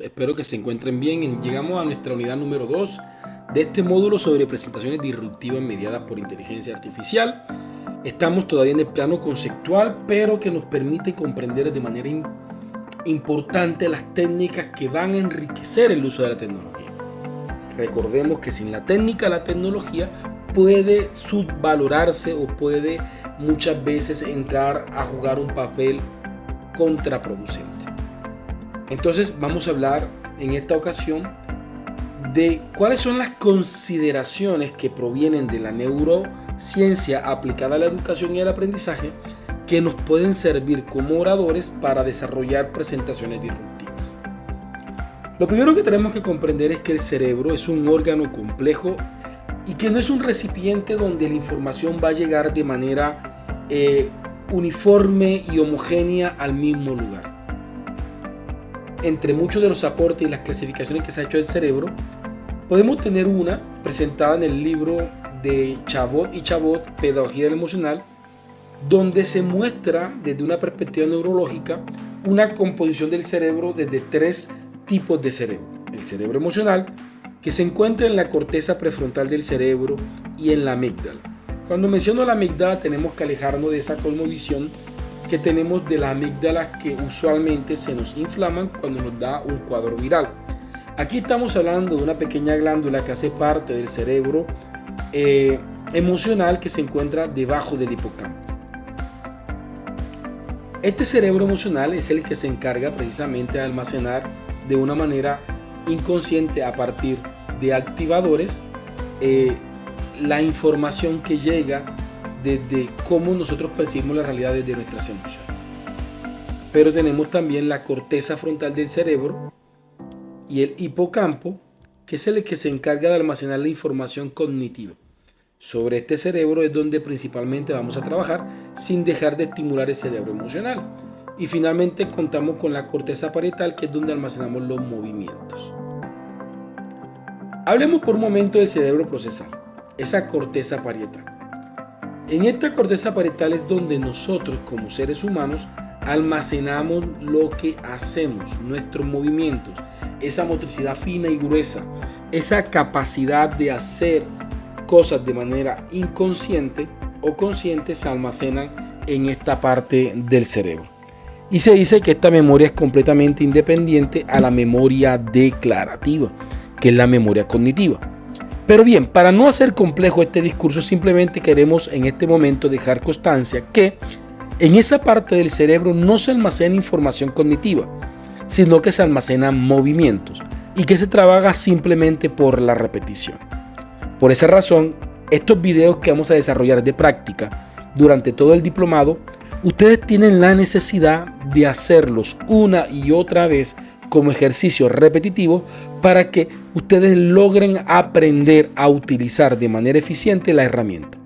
Espero que se encuentren bien. Llegamos a nuestra unidad número 2 de este módulo sobre presentaciones disruptivas mediadas por inteligencia artificial. Estamos todavía en el plano conceptual, pero que nos permite comprender de manera importante las técnicas que van a enriquecer el uso de la tecnología. Recordemos que sin la técnica, la tecnología puede subvalorarse o puede muchas veces entrar a jugar un papel contraproducente. Entonces vamos a hablar en esta ocasión de cuáles son las consideraciones que provienen de la neurociencia aplicada a la educación y al aprendizaje que nos pueden servir como oradores para desarrollar presentaciones disruptivas. Lo primero que tenemos que comprender es que el cerebro es un órgano complejo y que no es un recipiente donde la información va a llegar de manera uniforme y homogénea al mismo lugar. Entre muchos de los aportes y las clasificaciones que se ha hecho del cerebro, podemos tener una presentada en el libro de Chabot y Chabot, Pedagogía del Emocional, donde se muestra desde una perspectiva neurológica una composición del cerebro desde 3 tipos de cerebro. El cerebro emocional, que se encuentra en la corteza prefrontal del cerebro y en la amígdala. Cuando menciono la amígdala tenemos que alejarnos de esa cosmovisión que tenemos de las amígdalas que usualmente se nos inflaman cuando nos da un cuadro viral. Aquí estamos hablando de una pequeña glándula que hace parte del cerebro emocional que se encuentra debajo del hipocampo. Este cerebro emocional es el que se encarga precisamente de almacenar de una manera inconsciente a partir de activadores la información que llega desde cómo nosotros percibimos la realidad desde nuestras emociones. Pero tenemos también la corteza frontal del cerebro y el hipocampo, que es el que se encarga de almacenar la información cognitiva. Sobre este cerebro es donde principalmente vamos a trabajar sin dejar de estimular el cerebro emocional. Y finalmente contamos con la corteza parietal, que es donde almacenamos los movimientos. Hablemos por un momento del cerebro procesal, esa corteza parietal. En esta corteza parietal es donde nosotros como seres humanos almacenamos lo que hacemos, nuestros movimientos, esa motricidad fina y gruesa, esa capacidad de hacer cosas de manera inconsciente o consciente se almacenan en esta parte del cerebro. Y se dice que esta memoria es completamente independiente a la memoria declarativa, que es la memoria cognitiva. Pero bien, para no hacer complejo este discurso, simplemente queremos en este momento dejar constancia que en esa parte del cerebro no se almacena información cognitiva, sino que se almacenan movimientos y que se trabaja simplemente por la repetición. Por esa razón, estos videos que vamos a desarrollar de práctica durante todo el diplomado, ustedes tienen la necesidad de hacerlos una y otra vez como ejercicio repetitivo para que ustedes logren aprender a utilizar de manera eficiente la herramienta.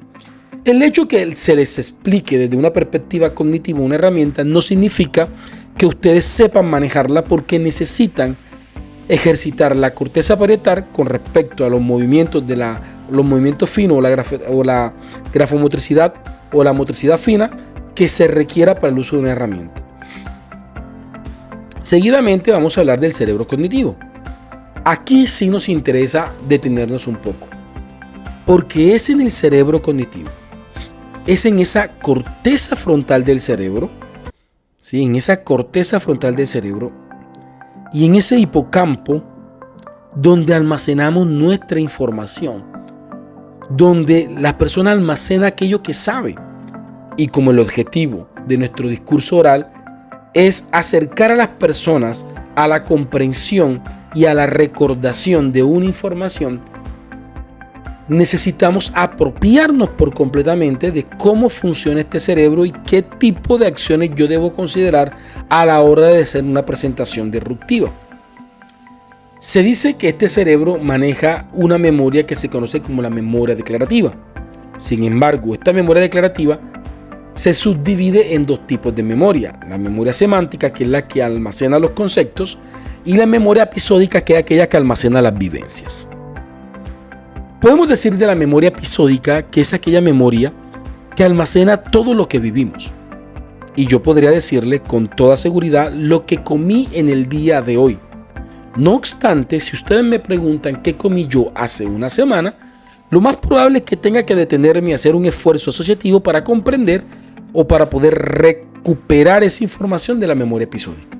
El hecho que se les explique desde una perspectiva cognitiva una herramienta no significa que ustedes sepan manejarla, porque necesitan ejercitar la corteza parietal con respecto a los movimientos los movimientos finos o la grafomotricidad o la motricidad fina que se requiera para el uso de una herramienta. Seguidamente vamos a hablar del cerebro cognitivo. Aquí sí nos interesa detenernos un poco, porque es en el cerebro cognitivo, es en esa corteza frontal del cerebro, ¿sí? En esa corteza frontal del cerebro y en ese hipocampo donde almacenamos nuestra información, donde la persona almacena aquello que sabe. Y como el objetivo de nuestro discurso oral es acercar a las personas a la comprensión y a la recordación de una información, necesitamos apropiarnos por completamente de cómo funciona este cerebro y qué tipo de acciones yo debo considerar a la hora de hacer una presentación disruptiva. Se dice que este cerebro maneja una memoria que se conoce como la memoria declarativa. Sin embargo, esta memoria declarativa se subdivide en 2 tipos de memoria: la memoria semántica, que es la que almacena los conceptos, y la memoria episódica, que es aquella que almacena las vivencias. Podemos decir de la memoria episódica que es aquella memoria que almacena todo lo que vivimos. Y yo podría decirle con toda seguridad lo que comí en el día de hoy, No obstante, si ustedes me preguntan qué comí yo hace una semana, lo más probable es que tenga que detenerme y hacer un esfuerzo asociativo para comprender o para poder recuperar esa información de la memoria episódica.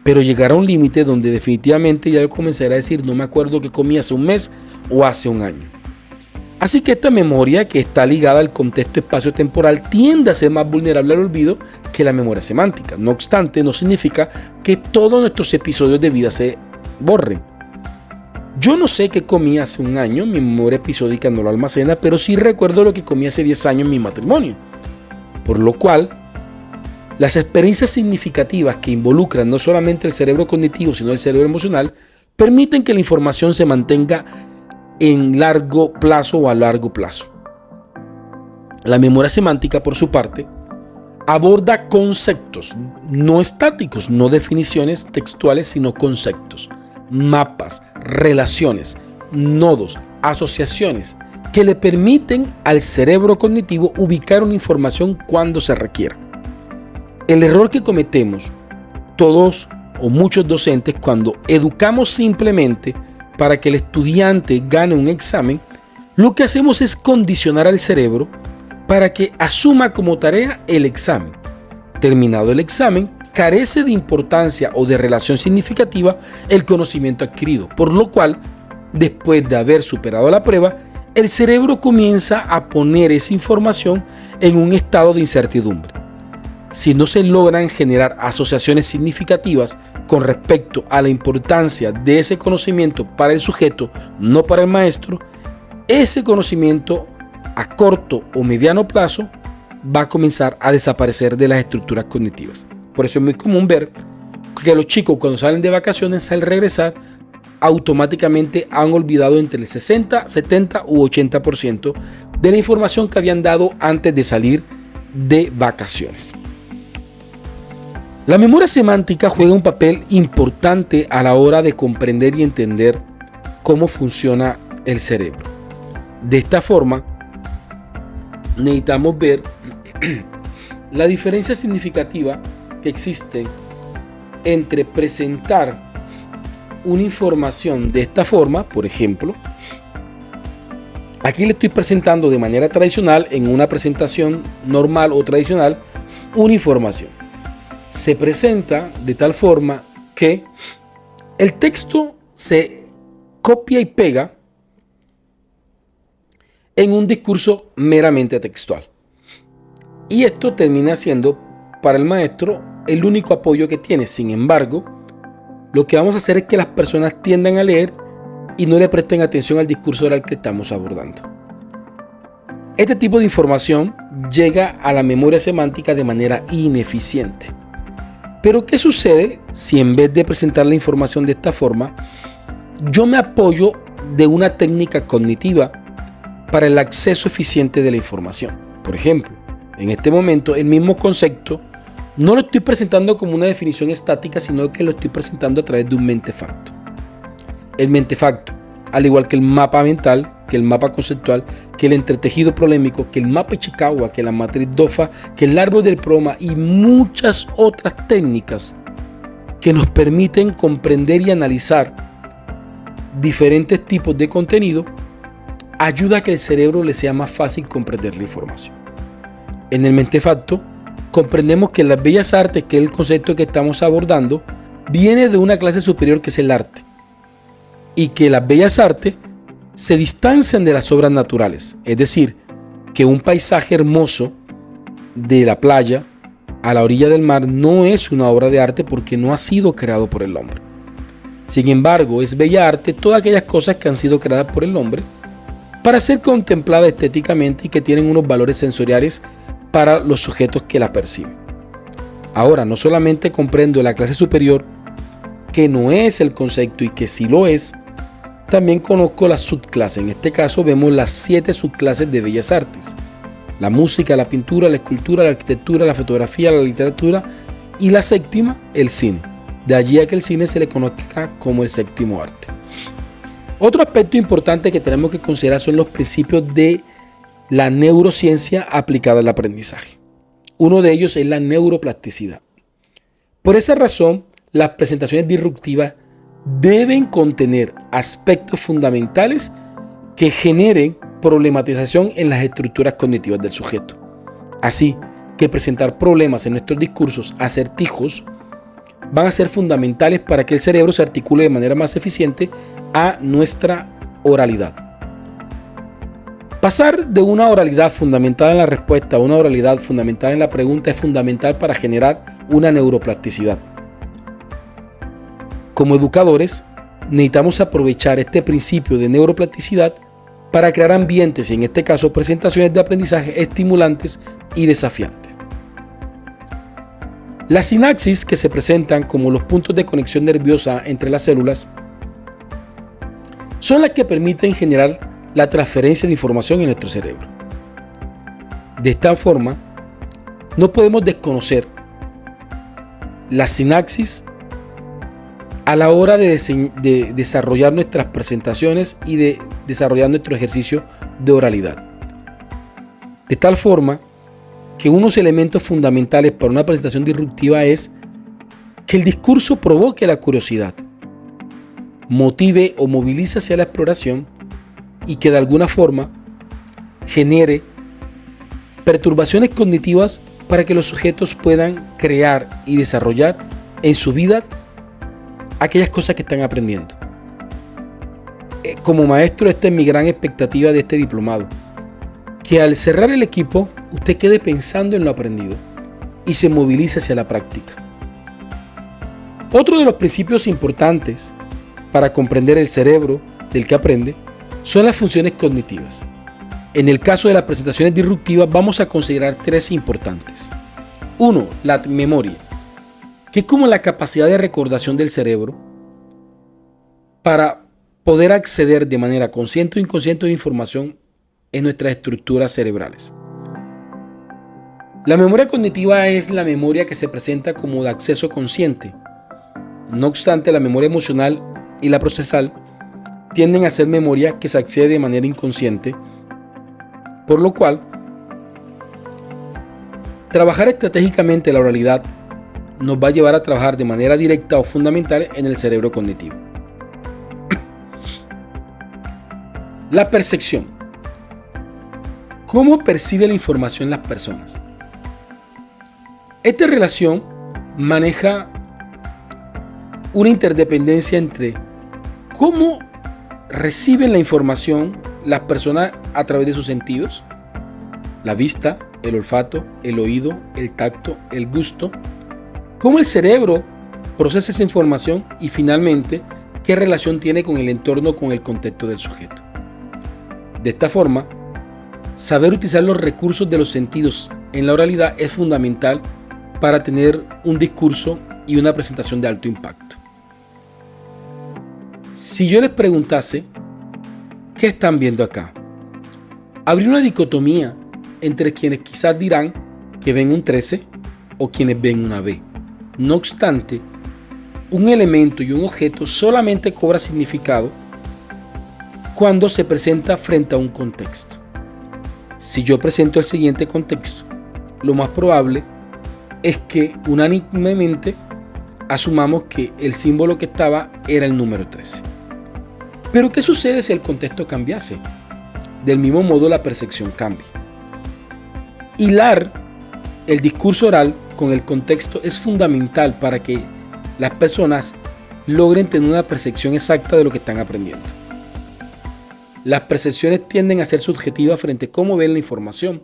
Pero llegará un límite donde definitivamente ya yo comenzaré a decir no me acuerdo qué comí hace un mes o hace un año. Así que esta memoria, que está ligada al contexto espacio-temporal, tiende a ser más vulnerable al olvido que la memoria semántica. No obstante, no significa que todos nuestros episodios de vida se borren. Yo no sé qué comí hace un año, mi memoria episódica no lo almacena, pero sí recuerdo lo que comí hace 10 años en mi matrimonio. Por lo cual, las experiencias significativas que involucran no solamente el cerebro cognitivo, sino el cerebro emocional, permiten que la información se mantenga en largo plazo o a largo plazo. La memoria semántica, por su parte, aborda conceptos no estáticos, no definiciones textuales, sino conceptos, mapas, relaciones, nodos, asociaciones que le permiten al cerebro cognitivo ubicar una información cuando se requiera. El error que cometemos todos o muchos docentes cuando educamos simplemente para que el estudiante gane un examen, lo que hacemos es condicionar al cerebro para que asuma como tarea el examen. Terminado el examen, carece de importancia o de relación significativa el conocimiento adquirido, por lo cual, después de haber superado la prueba, el cerebro comienza a poner esa información en un estado de incertidumbre. Si no se logran generar asociaciones significativas con respecto a la importancia de ese conocimiento para el sujeto, no para el maestro, ese conocimiento a corto o mediano plazo va a comenzar a desaparecer de las estructuras cognitivas. Por eso es muy común ver que los chicos cuando salen de vacaciones al regresar automáticamente han olvidado entre el 60, 70 u 80% de la información que habían dado antes de salir de vacaciones. La memoria semántica juega un papel importante a la hora de comprender y entender cómo funciona el cerebro. De esta forma, necesitamos ver la diferencia significativa que existe entre presentar una información de esta forma, por ejemplo, aquí le estoy presentando de manera tradicional, en una presentación normal o tradicional, una información. Se presenta de tal forma que el texto se copia y pega en un discurso meramente textual. Y esto termina siendo para el maestro el único apoyo que tiene. Sin embargo, lo que vamos a hacer es que las personas tiendan a leer y no le presten atención al discurso oral que estamos abordando. Este tipo de información llega a la memoria semántica de manera ineficiente. Pero ¿qué sucede si en vez de presentar la información de esta forma, yo me apoyo de una técnica cognitiva para el acceso eficiente de la información? Por ejemplo, en este momento el mismo concepto no lo estoy presentando como una definición estática, sino que lo estoy presentando a través de un mentefacto. El mentefacto, al igual que el mapa mental, que el mapa conceptual, que el entretejido polémico, que el mapa Ichikawa, que la matriz DOFA, que el árbol del programa y muchas otras técnicas que nos permiten comprender y analizar diferentes tipos de contenido, ayuda a que el cerebro le sea más fácil comprender la información. En el mentefacto, comprendemos que las bellas artes, que es el concepto que estamos abordando, viene de una clase superior que es el arte, y que las bellas artes se distancian de las obras naturales, es decir, que un paisaje hermoso de la playa a la orilla del mar no es una obra de arte porque no ha sido creado por el hombre. Sin embargo, es bella arte todas aquellas cosas que han sido creadas por el hombre para ser contempladas estéticamente y que tienen unos valores sensoriales para los sujetos que la perciben. Ahora, no solamente comprendo la clase superior, que no es el concepto y que sí lo es, también conozco las subclases. En este caso vemos las 7 subclases de bellas artes: la música, la pintura, la escultura, la arquitectura, la fotografía, la literatura y la séptima, el cine. De allí a que el cine se le conozca como el séptimo arte. Otro aspecto importante que tenemos que considerar son los principios de la neurociencia aplicada al aprendizaje. Uno de ellos es la neuroplasticidad. Por esa razón, las presentaciones disruptivas deben contener aspectos fundamentales que generen problematización en las estructuras cognitivas del sujeto. Así que presentar problemas en nuestros discursos acertijos van a ser fundamentales para que el cerebro se articule de manera más eficiente a nuestra oralidad. Pasar de una oralidad fundamentada en la respuesta a una oralidad fundamentada en la pregunta es fundamental para generar una neuroplasticidad. Como educadores, necesitamos aprovechar este principio de neuroplasticidad para crear ambientes, y en este caso presentaciones de aprendizaje estimulantes y desafiantes. Las sinapsis, que se presentan como los puntos de conexión nerviosa entre las células, son las que permiten generar la transferencia de información en nuestro cerebro. De esta forma, no podemos desconocer las sinapsis a la hora de desarrollar nuestras presentaciones y de desarrollar nuestro ejercicio de oralidad. De tal forma que unos elementos fundamentales para una presentación disruptiva es que el discurso provoque la curiosidad, motive o movilice hacia la exploración y que de alguna forma genere perturbaciones cognitivas para que los sujetos puedan crear y desarrollar en su vida aquellas cosas que están aprendiendo. Como maestro, esta es mi gran expectativa de este diplomado, que al cerrar el equipo usted quede pensando en lo aprendido y se movilice hacia la práctica. Otro de los principios importantes para comprender el cerebro del que aprende son las funciones cognitivas. En el caso de las presentaciones disruptivas vamos a considerar tres importantes. 1. La memoria, que es como la capacidad de recordación del cerebro para poder acceder de manera consciente o inconsciente a una información en nuestras estructuras cerebrales. La memoria cognitiva es la memoria que se presenta como de acceso consciente. No obstante, la memoria emocional y la procesal tienden a ser memoria que se accede de manera inconsciente, por lo cual trabajar estratégicamente la oralidad nos va a llevar a trabajar de manera directa o fundamental en el cerebro cognitivo. La percepción. ¿Cómo percibe la información las personas? Esta relación maneja una interdependencia entre cómo reciben la información las personas a través de sus sentidos, la vista, el olfato, el oído, el tacto, el gusto, cómo el cerebro procesa esa información y finalmente qué relación tiene con el entorno, con el contexto del sujeto. De esta forma, saber utilizar los recursos de los sentidos en la oralidad es fundamental para tener un discurso y una presentación de alto impacto. Si yo les preguntase, ¿qué están viendo acá? Habría una dicotomía entre quienes quizás dirán que ven un 13 o quienes ven una B. No obstante, un elemento y un objeto solamente cobra significado cuando se presenta frente a un contexto. Si yo presento el siguiente contexto, lo más probable es que unánimemente asumamos que el símbolo que estaba era el número 13. Pero ¿qué sucede si el contexto cambiase? Del mismo modo la percepción cambia. Hilar el discurso oral con el contexto es fundamental para que las personas logren tener una percepción exacta de lo que están aprendiendo. Las percepciones tienden a ser subjetivas frente a cómo ven la información,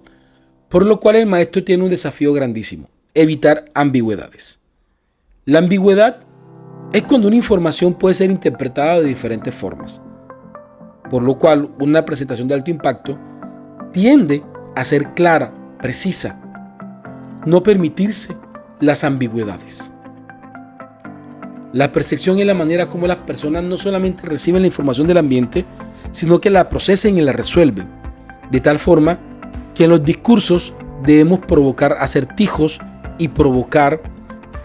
por lo cual el maestro tiene un desafío grandísimo: evitar ambigüedades. La ambigüedad es cuando una información puede ser interpretada de diferentes formas, por lo cual una presentación de alto impacto tiende a ser clara, precisa, no permitirse las ambigüedades. La percepción es la manera como las personas no solamente reciben la información del ambiente, sino que la procesan y la resuelven, de tal forma que en los discursos debemos provocar acertijos y provocar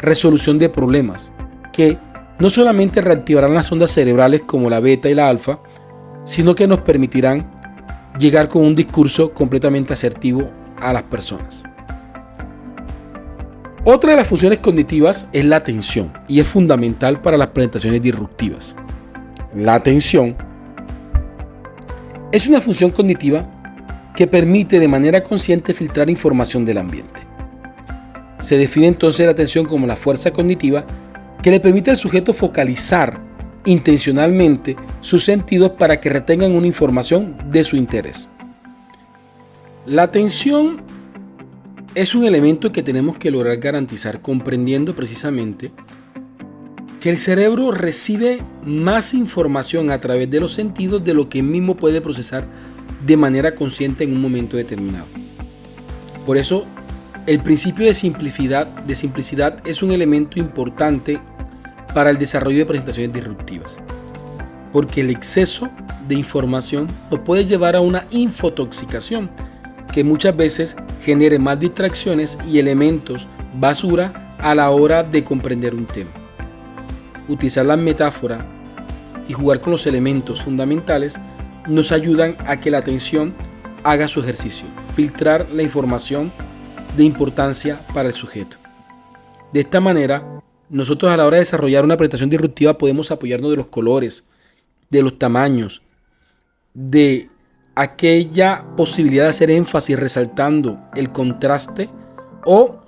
resolución de problemas que no solamente reactivarán las ondas cerebrales como la beta y la alfa, sino que nos permitirán llegar con un discurso completamente asertivo a las personas. Otra de las funciones cognitivas es la atención y es fundamental para las presentaciones disruptivas. La atención es una función cognitiva que permite de manera consciente filtrar información del ambiente. Se define entonces la atención como la fuerza cognitiva que le permite al sujeto focalizar intencionalmente sus sentidos para que retengan una información de su interés. La atención es un elemento que tenemos que lograr garantizar comprendiendo precisamente que el cerebro recibe más información a través de los sentidos de lo que mismo puede procesar de manera consciente en un momento determinado. Por eso, el principio de simplicidad es un elemento importante para el desarrollo de presentaciones disruptivas, porque el exceso de información nos puede llevar a una infotoxicación que muchas veces genere más distracciones y elementos basura a la hora de comprender un tema. Utilizar la metáfora y jugar con los elementos fundamentales nos ayudan a que la atención haga su ejercicio, filtrar la información de importancia para el sujeto. De esta manera, nosotros a la hora de desarrollar una presentación disruptiva podemos apoyarnos de los colores, de los tamaños, de aquella posibilidad de hacer énfasis resaltando el contraste o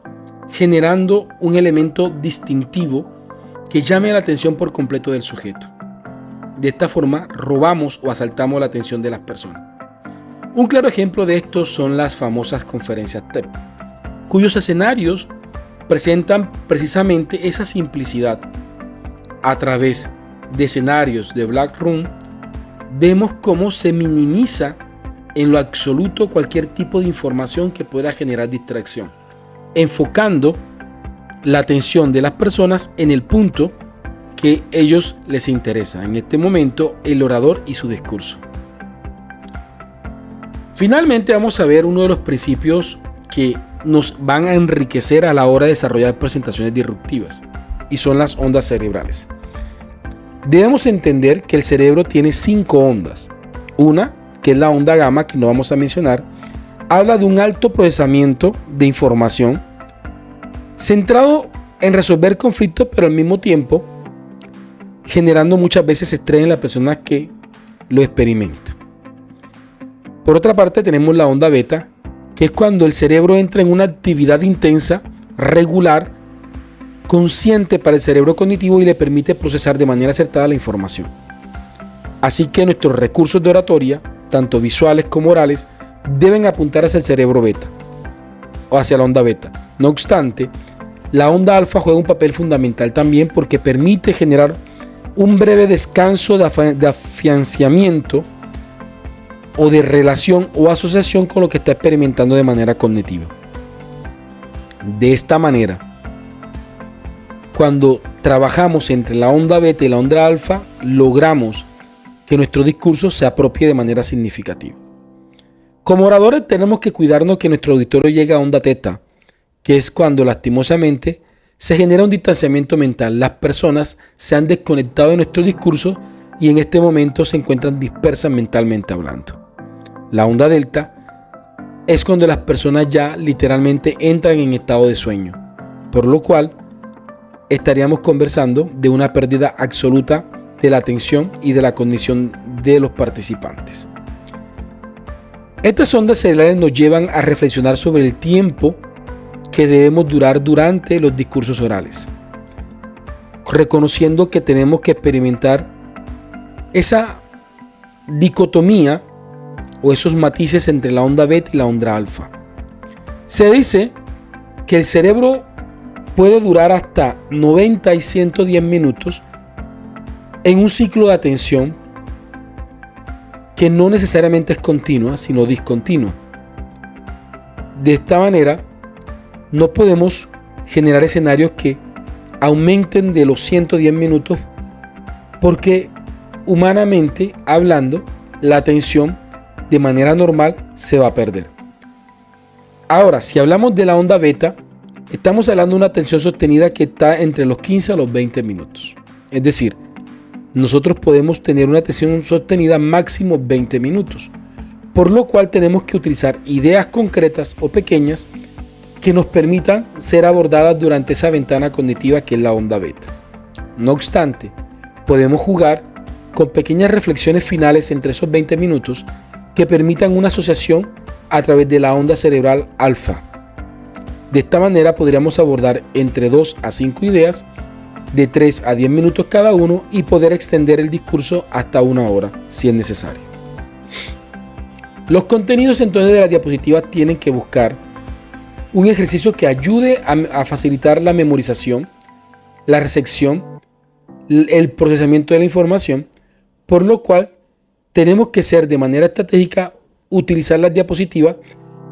generando un elemento distintivo que llame la atención por completo del sujeto. De esta forma robamos o asaltamos la atención de las personas. Un claro ejemplo de esto son las famosas conferencias TED, cuyos escenarios presentan precisamente esa simplicidad. A través de escenarios de Black Room, vemos cómo se minimiza en lo absoluto cualquier tipo de información que pueda generar distracción, enfocando la atención de las personas en el punto que ellos les interesa, en este momento el orador y su discurso. Finalmente vamos a ver uno de los principios que nos van a enriquecer a la hora de desarrollar presentaciones disruptivas, y son las ondas cerebrales. Debemos entender que el cerebro tiene 5 ondas. Una, que es la onda gamma, que no vamos a mencionar, habla de un alto procesamiento de información centrado en resolver conflictos, pero al mismo tiempo generando muchas veces estrés en las personas que lo experimentan. Por otra parte, tenemos la onda beta, que es cuando el cerebro entra en una actividad intensa, regular, consciente para el cerebro cognitivo y le permite procesar de manera acertada la información. Así que nuestros recursos de oratoria, tanto visuales como orales, deben apuntar hacia el cerebro beta o hacia la onda beta. No obstante, la onda alfa juega un papel fundamental también porque permite generar un breve descanso de afianzamiento o de relación o asociación con lo que está experimentando de manera cognitiva. De esta manera, cuando trabajamos entre la onda beta y la onda alfa, logramos que nuestro discurso se apropie de manera significativa. Como oradores tenemos que cuidarnos que nuestro auditorio llegue a onda teta, que es cuando lastimosamente se genera un distanciamiento mental. Las personas se han desconectado de nuestro discurso y en este momento se encuentran dispersas mentalmente hablando. La onda delta es cuando las personas ya literalmente entran en estado de sueño, por lo cual estaríamos conversando de una pérdida absoluta de la atención y de la cognición de los participantes. Estas ondas cerebrales nos llevan a reflexionar sobre el tiempo que debemos durar durante los discursos orales, reconociendo que tenemos que experimentar esa dicotomía o esos matices entre la onda beta y la onda alfa. Se dice que el cerebro puede durar hasta 90 y 110 minutos en un ciclo de atención que no necesariamente es continua, sino discontinua. De esta manera, no podemos generar escenarios que aumenten de los 110 minutos porque humanamente hablando, la atención de manera normal se va a perder. Ahora, si hablamos de la onda beta, estamos hablando de una atención sostenida que está entre los 15 a los 20 minutos. Es decir, nosotros podemos tener una atención sostenida máximo 20 minutos, por lo cual tenemos que utilizar ideas concretas o pequeñas que nos permitan ser abordadas durante esa ventana cognitiva que es la onda beta. No obstante, podemos jugar con pequeñas reflexiones finales entre esos 20 minutos que permitan una asociación a través de la onda cerebral alfa. De esta manera podríamos abordar entre 2 a 5 ideas de 3 a 10 minutos cada uno y poder extender el discurso hasta 1 hora si es necesario. Los contenidos entonces de las diapositivas tienen que buscar un ejercicio que ayude a facilitar la memorización, la recepción, el procesamiento de la información, por lo cual tenemos que ser de manera estratégica, utilizar las diapositivas,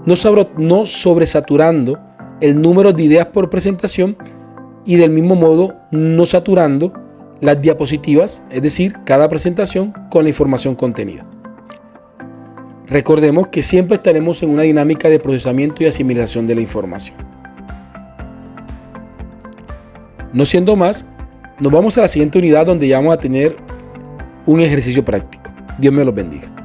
no sobresaturando el número de ideas por presentación y del mismo modo no saturando las diapositivas, es decir, cada presentación con la información contenida. Recordemos que siempre estaremos en una dinámica de procesamiento y asimilación de la información. No siendo más, nos vamos a la siguiente unidad donde ya vamos a tener un ejercicio práctico. Dios me los bendiga.